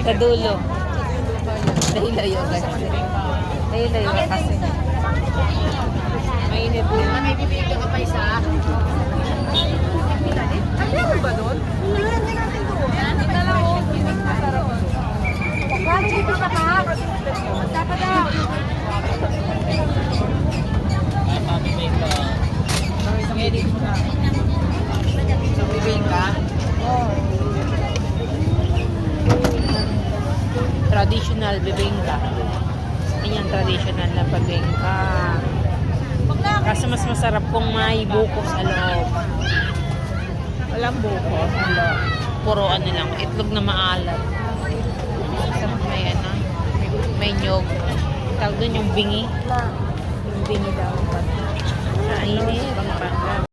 Sa dulo. Layo kasi. Layo kasi. Mainit din. May bibigyan ka pa isa. Ay, meron ba doon? Ito lang oh. Bakit dito ka pa? Dapat daw. Edit mo na. Sa bibingka? Oo. Traditional bibingka. Yan yung traditional na bibingka. Kasi mas masarap kung may buko sa loob. Walang buko sa loob. Puro ano lang, itlog na maalat. Masarap may ano, may nyog. Tawag doon yung bingi. Yung bingi daw. Kainin.